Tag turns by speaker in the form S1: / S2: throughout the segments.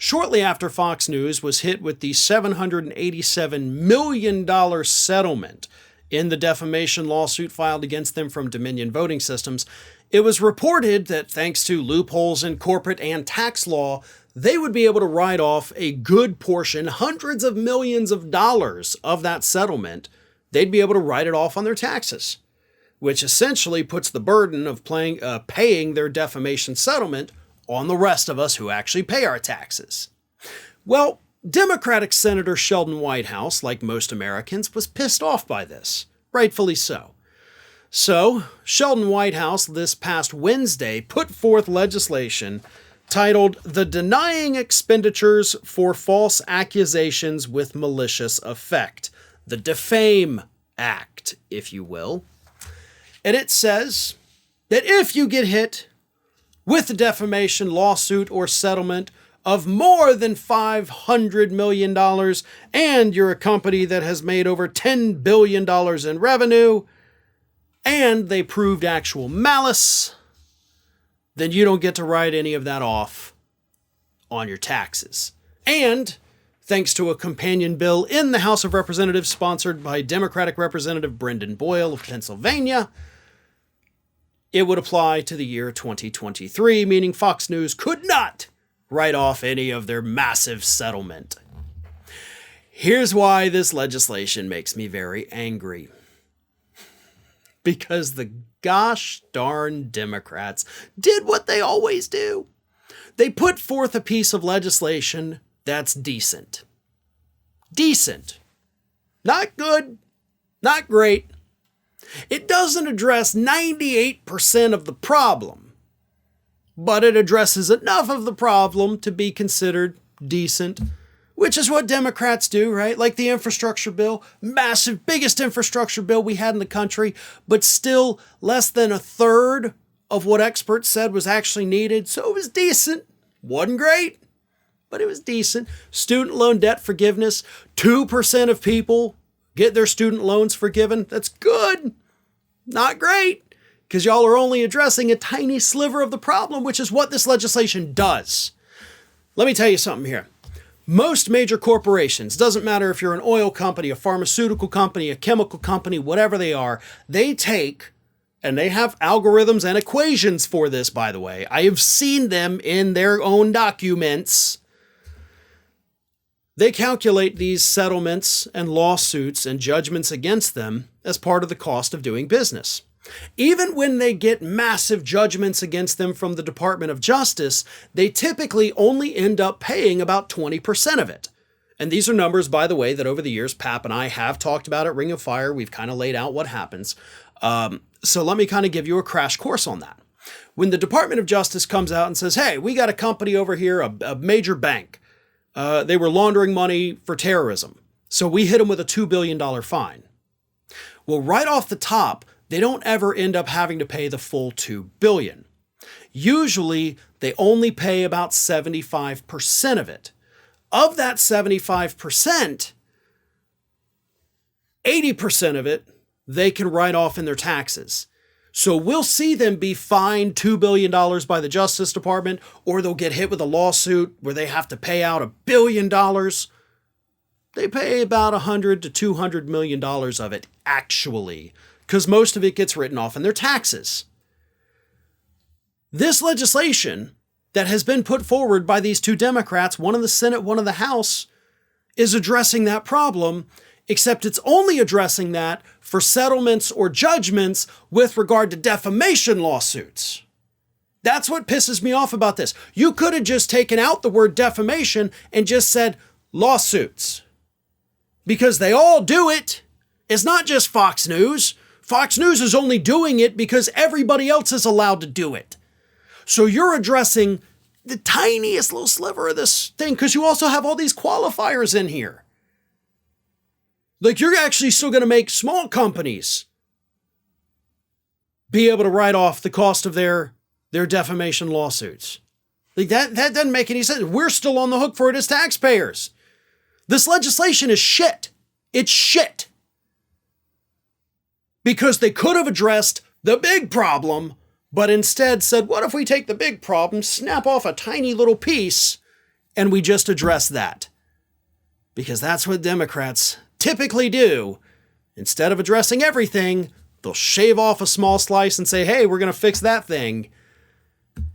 S1: shortly after Fox News was hit with the $787 million settlement in the defamation lawsuit filed against them from Dominion Voting Systems, it was reported that thanks to loopholes in corporate and tax law, they would be able to write off a good portion, hundreds of millions of dollars of that settlement. They'd be able to write it off on their taxes, which essentially puts the burden of paying their defamation settlement on the rest of us who actually pay our taxes. Well, Democratic Senator Sheldon Whitehouse, like most Americans, was pissed off by this, rightfully so. So, Sheldon Whitehouse this past Wednesday put forth legislation titled The Denying Expenditures for False Accusations with Malicious Effect, the Defame Act, if you will. And it says that if you get hit with a defamation lawsuit or settlement of more than $500 million and you're a company that has made over $10 billion in revenue and they proved actual malice, then you don't get to write any of that off on your taxes. And thanks to a companion bill in the House of Representatives sponsored by Democratic Representative Brendan Boyle of Pennsylvania, it would apply to the year 2023, meaning Fox News could not write off any of their massive settlement. Here's why this legislation makes me very angry. Because the gosh darn Democrats did what they always do. They put forth a piece of legislation that's decent. Decent. Not good. Not great. It doesn't address 98% of the problem, but it addresses enough of the problem to be considered decent, which is what Democrats do, right? Like the infrastructure bill, massive, biggest infrastructure bill we had in the country, but still less than a third of what experts said was actually needed. So it was decent. Wasn't great, but it was decent. Student loan debt forgiveness, 2% of people get their student loans forgiven. That's good. Not great, because y'all are only addressing a tiny sliver of the problem, which is what this legislation does. Let me tell you something here. Most major corporations, doesn't matter if you're an oil company, a pharmaceutical company, a chemical company, whatever they are, they take, and they have algorithms and equations for this, by the way. I have seen them in their own documents. They calculate these settlements and lawsuits and judgments against them as part of the cost of doing business. Even when they get massive judgments against them from the Department of Justice, they typically only end up paying about 20% of it. And these are numbers, by the way, that over the years, Pap and I have talked about at Ring of Fire. We've kind of laid out what happens. So let me kind of give you a crash course on that. When the Department of Justice comes out and says, hey, we got a company over here, a major bank. They were laundering money for terrorism. So we hit them with a $2 billion fine. Well, right off the top, they don't ever end up having to pay the full $2 billion. Usually, they only pay about 75% of it. Of that 75%, 80% of it, they can write off in their taxes. So we'll see them be fined $2 billion by the Justice Department, or they'll get hit with a lawsuit where they have to pay out $1 billion. They pay about $100 to $200 million of it, actually, because most of it gets written off in their taxes. This legislation that has been put forward by these two Democrats, one in the Senate, one in the House, is addressing that problem, except it's only addressing that for settlements or judgments with regard to defamation lawsuits. That's what pisses me off about this. You could have just taken out the word defamation and just said lawsuits. Because they all do it. It's not just Fox News. Fox News is only doing it because everybody else is allowed to do it. So you're addressing the tiniest little sliver of this thing because you also have all these qualifiers in here. Like, you're actually still going to make small companies be able to write off the cost of their defamation lawsuits. Like, that doesn't make any sense. We're still on the hook for it as taxpayers. This legislation is shit. It's shit. Because they could have addressed the big problem, but instead said, what if we take the big problem, snap off a tiny little piece, and we just address that. Because that's what Democrats typically do. Instead of addressing everything, they'll shave off a small slice and say, hey, we're going to fix that thing.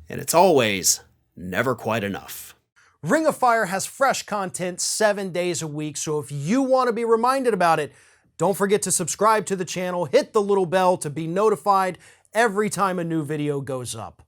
S1: And it's always never quite enough. Ring of Fire has fresh content 7 days a week, so if you want to be reminded about it, don't forget to subscribe to the channel, hit the little bell to be notified every time a new video goes up.